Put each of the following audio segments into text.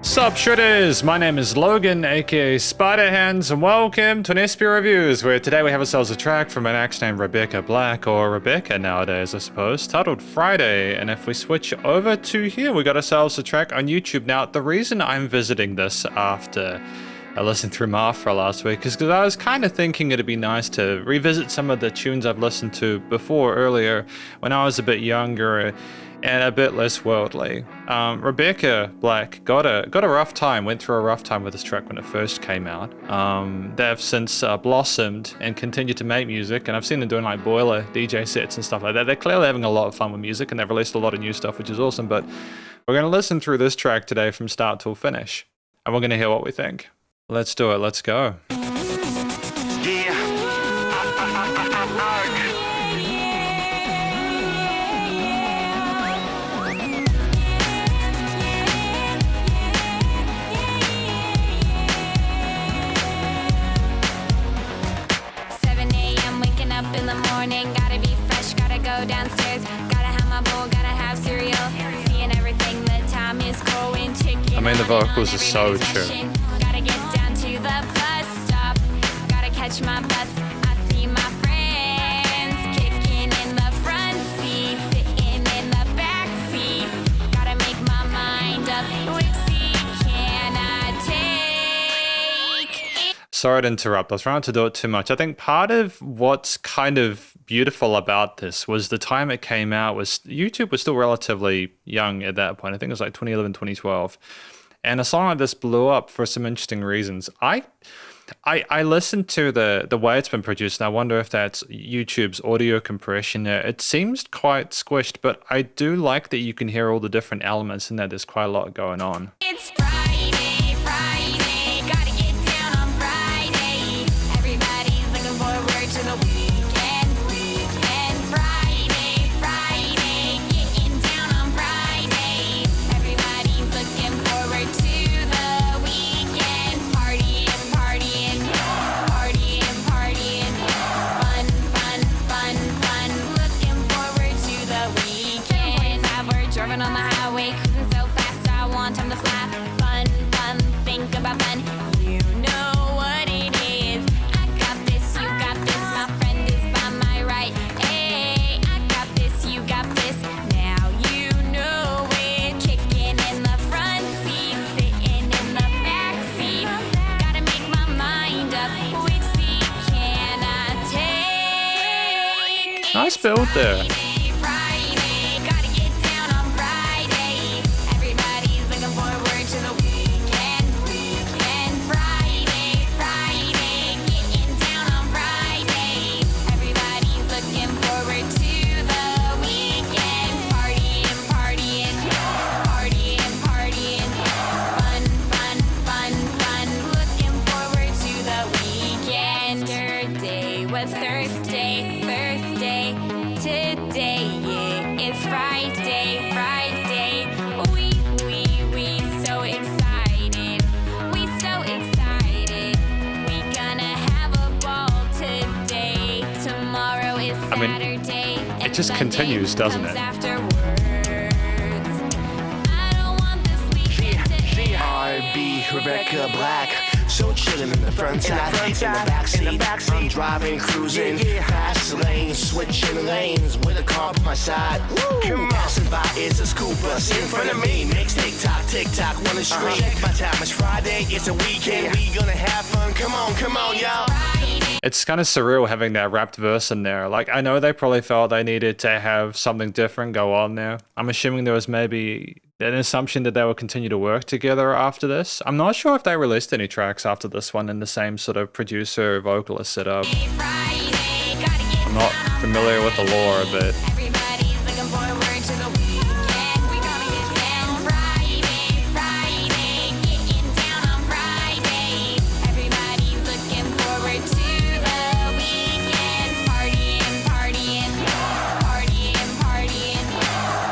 Sup Shredders, my name is Logan, aka Spiderhands, and welcome to an SP Reviews, where today we have ourselves a track from an act named Rebecca Black, or Rebecca nowadays I suppose, titled Friday. And if we switch over to here, we got ourselves a track on YouTube. Now, the reason I'm visiting this after I listened through Mafra last week is because I was kind of thinking it'd be nice to revisit some of the tunes I've listened to before earlier when I was a bit younger and a bit less worldly. Rebecca Black got a rough time, went through a rough time with this track when it first came out. They've since blossomed and continued to make music, and I've seen them doing like Boiler DJ sets and stuff like that. They're clearly having a lot of fun with music, and they've released a lot of new stuff, which is awesome. But we're going to listen through this track today from start till finish, and we're going to hear what we think. Let's do it, let's go. Gotta be fresh, gotta go downstairs, gotta have my bowl, gotta have cereal, seeing everything, the time is going, ticking. I mean, the vocals are so true. Gotta get down to the bus stop, gotta catch my bus, I see my friends, kicking in the front seat, sitting in the back seat, gotta make my mind up, which seat can I take? Sorry to interrupt, I was trying to do it too much. I think part of what's kind of beautiful about this was the time it came out was YouTube was still relatively young at that point. I think it was like 2011, 2012. And a song like this blew up for some interesting reasons. I listened to the way it's been produced, and I wonder if that's YouTube's audio compression there. It seems quite squished, but I do like that you can hear all the different elements in there. There's quite a lot going on. It's Friday, Friday, gotta get down on Friday. Everybody's looking forward to the weekend, weekend. Friday, Friday, getting down on Friday. Everybody's looking forward to the weekend. Partying, partying, partying, partying. Fun, fun, fun, fun. Looking forward to the weekend. We're driving on the highway, cruising so fast, I want time to fly. Fun, fun, think about fun. You know what it is. I got this, you got this. My friend is by my right. Hey, I got this, you got this. Now you know it. Kicking in the front seat, sitting in the back seat. Gotta make my mind up. Which seat can I take? Nice build there. Friday, gotta get down on Friday. Everybody's looking forward to the weekend, weekend. Friday, Friday, getting down on Friday. Everybody's looking forward to the weekend. Partying, partying, partying, partying. Fun, fun, fun, fun. Looking forward to the weekend. Yesterday was Thursday, Thursday. Today, yeah, it's Friday, Friday. We so excited. We so excited. We gonna have a ball today. Tomorrow is I mean, Saturday. it just continues, doesn't it? Afterwards. I don't want this weekend to end. R&B, Rebecca Black. So chillin' in the front side, in the backseat. I'm driving, cruising, fast lanes, switching lanes with a car by my side. Passing by, it's a school bus in front of me. Makes tick tock, wanna stream. Check my time, it's Friday, it's a weekend. We gonna have fun. Come on, y'all. It's kind of surreal having that rapped verse in there. Like, I know they probably felt they needed to have something different go on there. I'm assuming there was maybe an assumption that they would continue to work together after this. I'm not sure if they released any tracks after this one in the same sort of producer vocalist setup. I'm not familiar with the lore, but Everybody's looking forward to the weekend. We gonna get down Friday, Friday, getting down on Friday. Everybody's looking forward to the weekend. Partying, partying, partying, partying.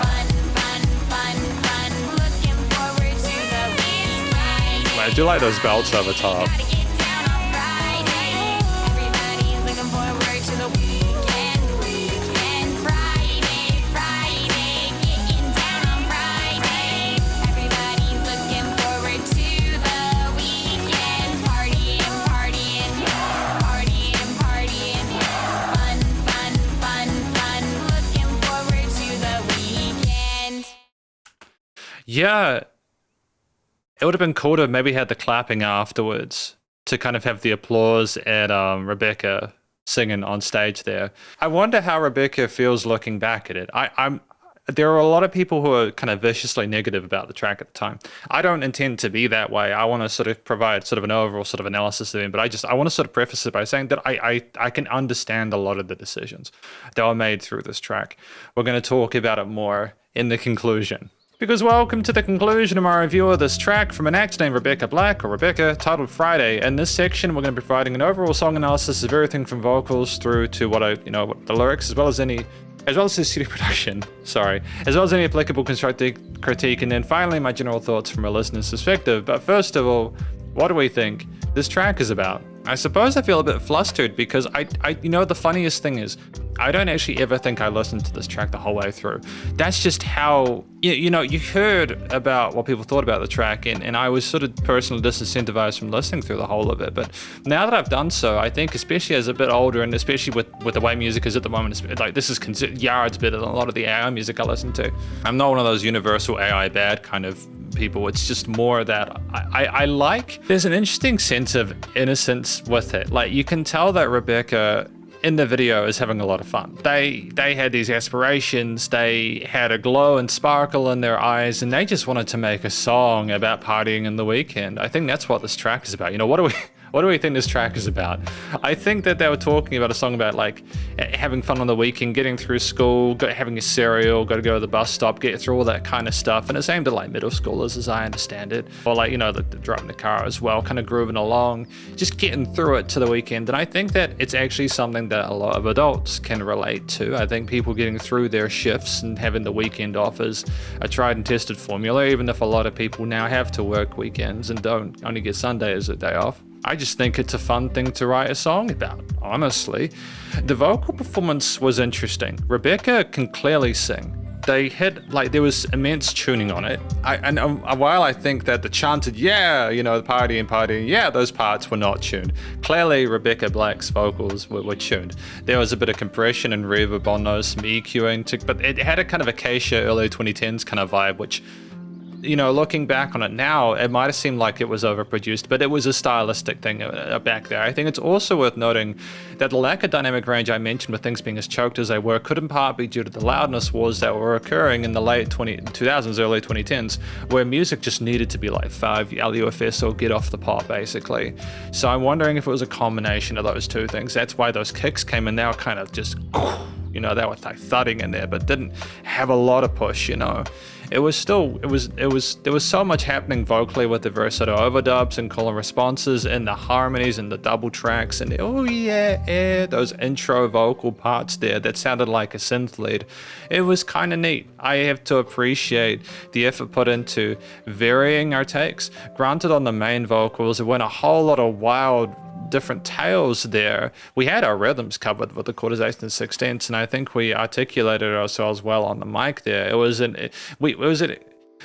Fun, fun, fun, fun. Looking forward to the weekend. I do like those belts over top. Gotta get down on Friday. Everybody's looking forward to the weekend, weekend. Friday, Friday, getting down on Friday. Everybody's looking forward Yeah, it would have been cool to maybe had the clapping afterwards to kind of have the applause at Rebecca singing on stage there. I wonder how Rebecca feels looking back at it. There are a lot of people who are kind of viciously negative about the track at the time. I don't intend to be that way. I want to sort of provide sort of an overall sort of analysis of it, but I want to sort of preface it by saying that I can understand a lot of the decisions that were made through this track. We're going to talk about it more in the conclusion. Because welcome to the conclusion of my review of this track from an act named Rebecca Black, or Rebecca, titled Friday. In this section, we're going to be providing an overall song analysis of everything from vocals through to what the lyrics, as well as the studio production, as well as any applicable constructive critique, and then finally my general thoughts from a listener's perspective. But first of all, what do we think this track is about? I suppose I feel a bit flustered because the funniest thing is, I don't actually ever think I listened to this track the whole way through. That's just how, you heard about what people thought about the track, and I was sort of personally disincentivized from listening through the whole of it. But now that I've done so, I think especially as a bit older, and especially with the way music is at the moment, it's like this is considered yards better than a lot of the AI music I listen to. I'm not one of those universal AI bad kind of people. It's just more that I like, there's an interesting sense of innocence with it. Like, you can tell that Rebecca in the video is having a lot of fun. They had these aspirations, they had a glow and sparkle in their eyes, and they just wanted to make a song about partying in the weekend. I think that's what this track is about. What do we think this track is about? I think that they were talking about a song about like having fun on the weekend, getting through school, having a cereal, got to go to the bus stop, get through all that kind of stuff. And it's aimed at like middle schoolers, as I understand it. Or like, the driving the car as well, kind of grooving along, just getting through it to the weekend. And I think that it's actually something that a lot of adults can relate to. I think people getting through their shifts and having the weekend off is a tried and tested formula, even if a lot of people now have to work weekends and don't only get Sunday as a day off. I just think it's a fun thing to write a song about, honestly. The vocal performance was interesting. Rebecca can clearly sing. There was immense tuning on it. While I think that the chanted, the party, those parts were not tuned. Clearly, Rebecca Black's vocals were tuned. There was a bit of compression and reverb on those, some EQing, but it had a kind of Acacia early 2010s kind of vibe, which, looking back on it now, it might have seemed like it was overproduced, but it was a stylistic thing back there. I think it's also worth noting that the lack of dynamic range I mentioned with things being as choked as they were could in part be due to the loudness wars that were occurring in the late 2000s, early 2010s, where music just needed to be like 5 LUFS or get off the pot, basically. So I'm wondering if it was a combination of those two things. That's why those kicks came in. They were kind of just, they were like thudding in there, but didn't have a lot of push, It was there was so much happening vocally with the various sort of overdubs and call and responses and the harmonies and the double tracks and those intro vocal parts there that sounded like a synth lead. It was kind of neat. I have to appreciate the effort put into varying our takes. Granted, on the main vocals, there went a whole lot of wild different tales there. We had our rhythms covered with the quarters, eighths, and sixteenths, and I think we articulated ourselves well on the mic there.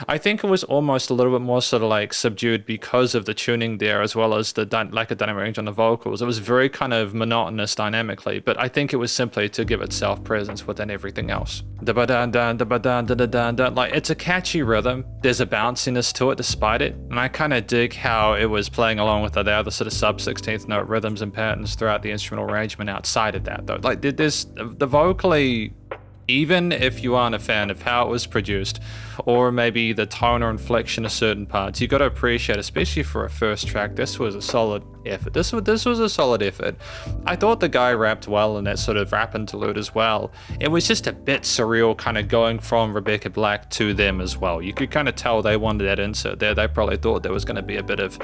I think it was almost a little bit more sort of like subdued because of the tuning there, as well as the lack of dynamic range on the vocals. It was very kind of monotonous dynamically, but I think it was simply to give itself presence within everything else. Like, it's a catchy rhythm. There's a bounciness to it despite it, and I kind of dig how it was playing along with the other sort of sub 16th note rhythms and patterns throughout the instrumental arrangement outside of that, though. Like, there's the vocally, even if you aren't a fan of how it was produced, or maybe the tone or inflection of certain parts, you got to appreciate, especially for a first track, this was a solid effort. This was a solid effort. I thought the guy rapped well in that sort of rap interlude as well. It was just a bit surreal, kind of going from Rebecca Black to them as well. You could kind of tell they wanted that insert there. They probably thought there was going to be a bit of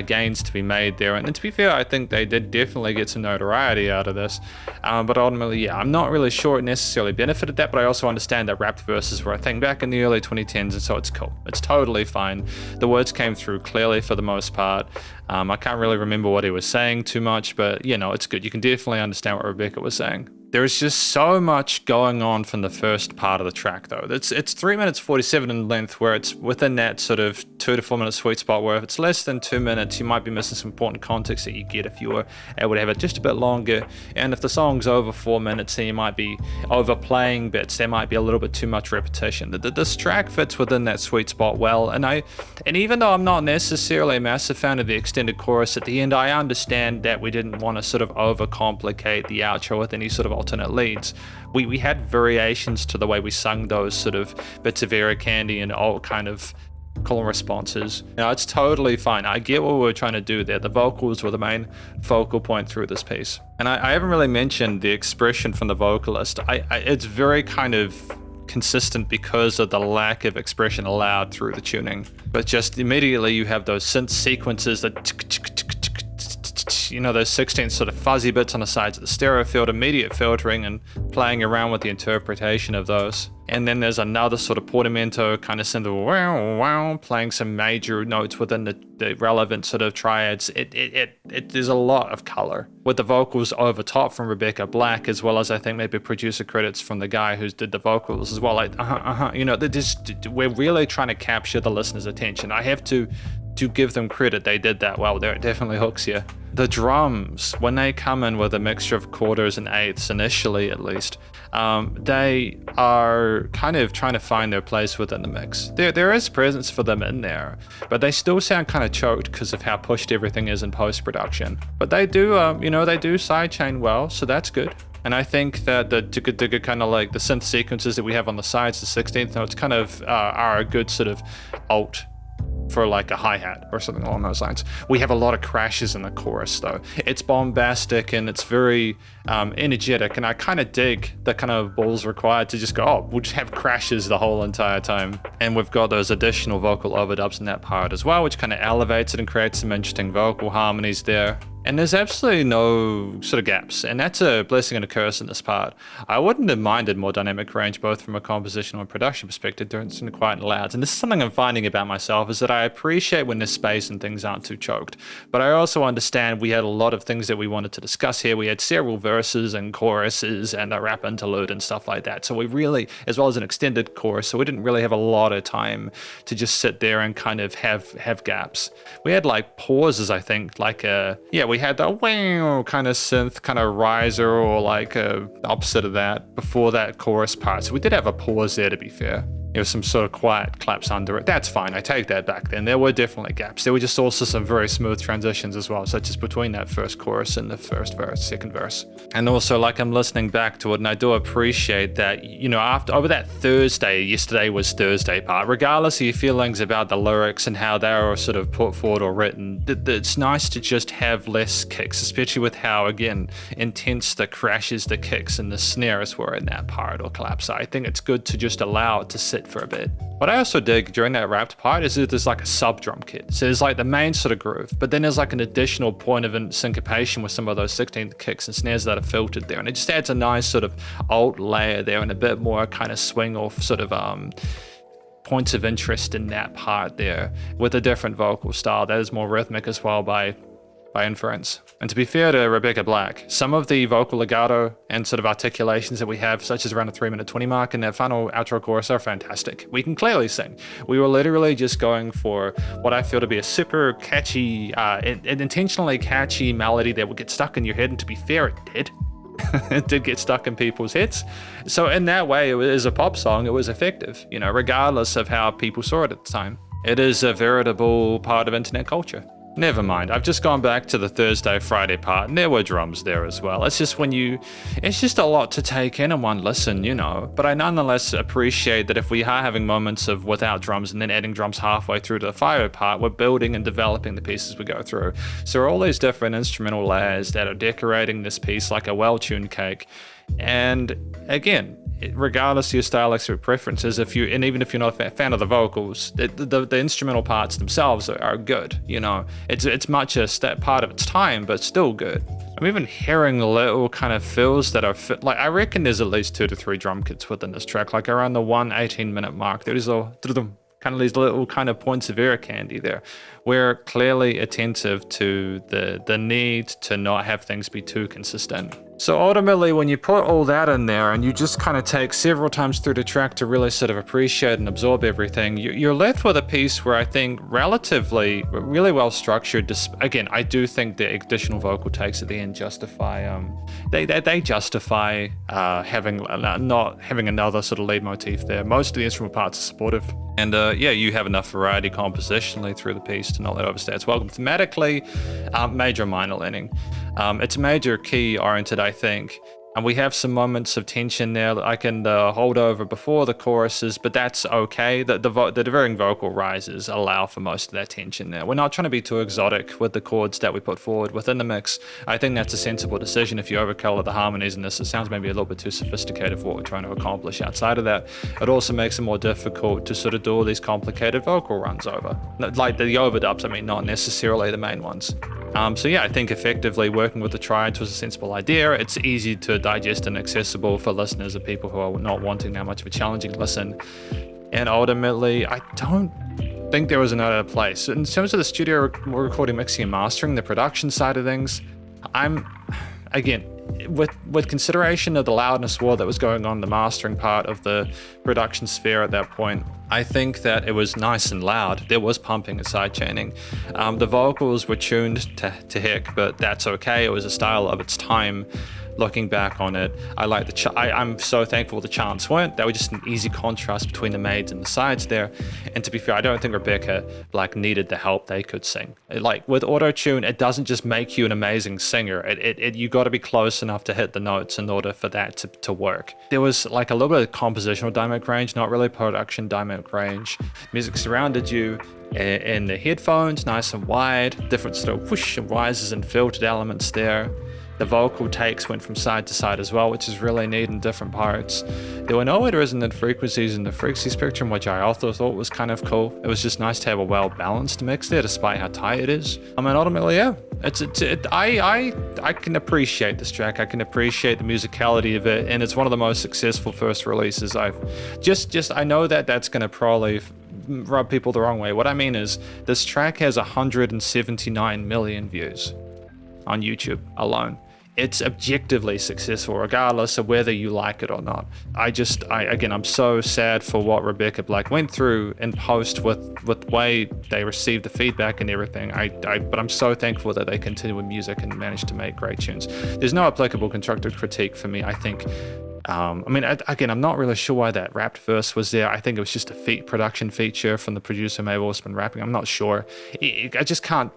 gains to be made there. And to be fair, I think they did definitely get some notoriety out of this. But ultimately, I'm not really sure it necessarily benefited that, but I also understand that rapped verses were a thing back in the early 2010s, and so it's cool. It's totally fine. The words came through clearly for the most part. I can't really remember what he was saying too much, but it's good. You can definitely understand what Rebecca was saying. There's just so much going on from the first part of the track, though. It's 3 minutes 47 in length, where it's within that sort of 2 to 4 minute sweet spot, where if it's less than 2 minutes, you might be missing some important context that you get if you were able to have it just a bit longer. And if the song's over 4 minutes, then you might be overplaying bits. There might be a little bit too much repetition. This track fits within that sweet spot well, and even though I'm not necessarily a massive fan of the extended chorus at the end, I understand that we didn't want to sort of overcomplicate the outro with any sort of alternate leads. We had variations to the way we sung those sort of bits of air candy and all kind of call responses. It's totally fine. I get what we were trying to do there. The vocals were the main focal point through this piece. And I haven't really mentioned the expression from the vocalist. It's very kind of consistent because of the lack of expression allowed through the tuning. But just immediately you have those synth sequences that those 16 sort of fuzzy bits on the sides of the stereo field, immediate filtering and playing around with the interpretation of those. And then there's another sort of portamento kind of synth, wow, wow, playing some major notes within the relevant sort of triads. There's a lot of color with the vocals over top from Rebecca Black, as well as I think maybe producer credits from the guy who did the vocals as well. Like, we're really trying to capture the listener's attention. I have to give them credit. They did that well there. It definitely hooks you. The drums, when they come in with a mixture of quarters and eighths, initially at least, they are kind of trying to find their place within the mix. There is presence for them in there, but they still sound kind of choked because of how pushed everything is in post-production. But they do, they do sidechain well, so that's good. And I think that the digga kind of like the synth sequences that we have on the sides, the 16th notes, kind of are a good sort of alt for like a hi-hat or something along those lines. We have a lot of crashes in the chorus though. It's bombastic and it's very energetic, and I kind of dig the kind of balls required to just go, oh, we'll just have crashes the whole entire time. And we've got those additional vocal overdubs in that part as well, which kind of elevates it and creates some interesting vocal harmonies there. And there's absolutely no sort of gaps, and that's a blessing and a curse in this part. I wouldn't have minded more dynamic range, both from a compositional and production perspective, during some quiet and louds. And this is something I'm finding about myself, is that I appreciate when there's space and things aren't too choked. But I also understand we had a lot of things that we wanted to discuss here. We had several verses and choruses and a rap interlude and stuff like that. So we really, as well as an extended chorus, so we didn't really have a lot of time to just sit there and kind of have gaps. We had like pauses, I think, we had the wow kind of synth kind of riser, or like a opposite of that before that chorus part. So we did have a pause there, to be fair. There was some sort of quiet claps under it. That's fine. I take that back then. There were definitely gaps. There were just also some very smooth transitions as well, such as between that first chorus and the first verse, second verse. And also, like, I'm listening back to it, and I do appreciate that, over that yesterday was Thursday part, regardless of your feelings about the lyrics and how they were sort of put forward or written, it's nice to just have less kicks, especially with how, again, intense the crashes, the kicks, and the snares were in that part or collapse. I think it's good to just allow it to sit for a bit. What I also dig during that rapped part is that there's like a sub drum kit. So there's like the main sort of groove, but then there's like an additional point of syncopation with some of those 16th kicks and snares that are filtered there. And it just adds a nice sort of alt layer there and a bit more kind of swing off sort of points of interest in that part there, with a different vocal style that is more rhythmic as well by inference. And to be fair to Rebecca Black, some of the vocal legato and sort of articulations that we have, such as around the 3-minute 20 mark and that final outro chorus, are fantastic. We can clearly sing. We were literally just going for what I feel to be a super catchy, an intentionally catchy melody that would get stuck in your head, and to be fair, it did. It did get stuck in people's heads. So in that way, it was a pop song. It was effective, regardless of how people saw it at the time. It is a veritable part of internet culture. Never mind, I've just gone back to the Thursday, Friday part, and there were drums there as well. It's just it's just a lot to take in one listen, But I nonetheless appreciate that if we are having moments of without drums and then adding drums halfway through to the Fire part, we're building and developing the pieces we go through. So all these different instrumental layers that are decorating this piece like a well-tuned cake. And again, regardless of your stylistic preferences, even if you're not a fan of the vocals, the instrumental parts themselves are good. It's much a part of its time, but still good. I'm even hearing little kind of fills that are like, I reckon there's at least 2 to 3 drum kits within this track, like around the 18-minute mark. There's kind of these little kind of points of air candy there. We're clearly attentive to the need to not have things be too consistent. So ultimately, when you put all that in there and you just kind of take several times through the track to really sort of appreciate and absorb everything, you're left with a piece where I think relatively, really well structured. Again, I do think the additional vocal takes at the end justify, they justify not having another sort of lead motif there. Most of the instrumental parts are supportive. And yeah, you have enough variety compositionally through the piece to not let it overstay its welcome. Thematically, major minor leaning. It's major key oriented, I think. And we have some moments of tension there that I can hold over before the choruses, but that's okay. The varying vocal rises allow for most of that tension there. We're not trying to be too exotic with the chords that we put forward within the mix. I think that's a sensible decision. If you overcolor the harmonies in this, it sounds maybe a little bit too sophisticated for what we're trying to accomplish outside of that. It also makes it more difficult to sort of do all these complicated vocal runs over. Like the overdubs, I mean, not necessarily the main ones. So yeah, I think effectively working with the triads was a sensible idea. It's easy to digest and accessible for listeners or people who are not wanting that much of a challenging listen. And ultimately, I don't think there was another place. In terms of the studio recording, mixing, and mastering, the production side of things, again, with consideration of the loudness war that was going on in the mastering part of the production sphere at that point, I think that it was nice and loud. There was pumping and sidechaining. The vocals were tuned to heck, but that's okay. It was a style of its time. Looking back on it, I like I'm so thankful the chants weren't. That was just an easy contrast between the maids and the sides there. And to be fair, I don't think Rebecca Black needed the help. They could sing. Like with auto-tune, it doesn't just make you an amazing singer. You got to be close enough to hit the notes in order for that to work. There was like a little bit of compositional dynamic range, not really production dynamic range. Music surrounded you in the headphones, nice and wide, different sort of whoosh and rises and filtered elements there. The vocal takes went from side to side as well, which is really neat in different parts. There were no resonant frequencies in the frequency spectrum, which I also thought was kind of cool. It was just nice to have a well-balanced mix there, despite how tight it is. I mean, ultimately, yeah, I can appreciate this track. I can appreciate the musicality of it, and it's one of the most successful first releases I've I know that that's going to probably rub people the wrong way. What I mean is, this track has 179 million views on YouTube alone. It's objectively successful, regardless of whether you like it or not. I'm so sad for what Rebecca Black went through in post with the way they received the feedback and everything. But I'm so thankful that they continue with music and managed to make great tunes. There's no applicable constructive critique for me, I think. I'm not really sure why that rapped verse was there. I think it was just a production feature from the producer, may have also been rapping. I'm not sure. I just can't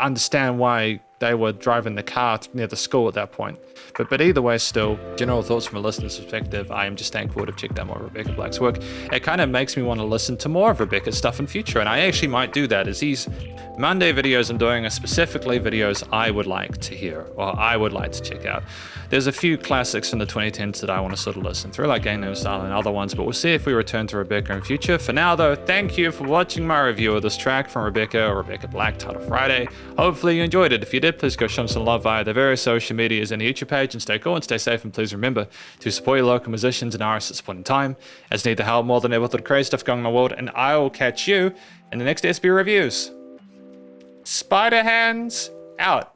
understand why they were driving the car near the school at that point. But either way, still, general thoughts from a listener's perspective, I am just thankful to have checked out more of Rebecca Black's work. It kind of makes me want to listen to more of Rebecca's stuff in future, and I actually might do that, as these Monday videos I'm doing are specifically videos I would like to hear, or I would like to check out. There's a few classics from the 2010s that I want to sort of listen through, like Gangnam Style and other ones, but we'll see if we return to Rebecca in future. For now, though, thank you for watching my review of this track from Rebecca Black, titled Friday. Hopefully you enjoyed it. If you did, please go show them some love via the various social medias and the YouTube page, and stay cool and stay safe, and please remember to support your local musicians and artists at this point in time, as need the help more than ever with the crazy stuff going on in the world, and I will catch you in the next SB Reviews. Spiderhands out.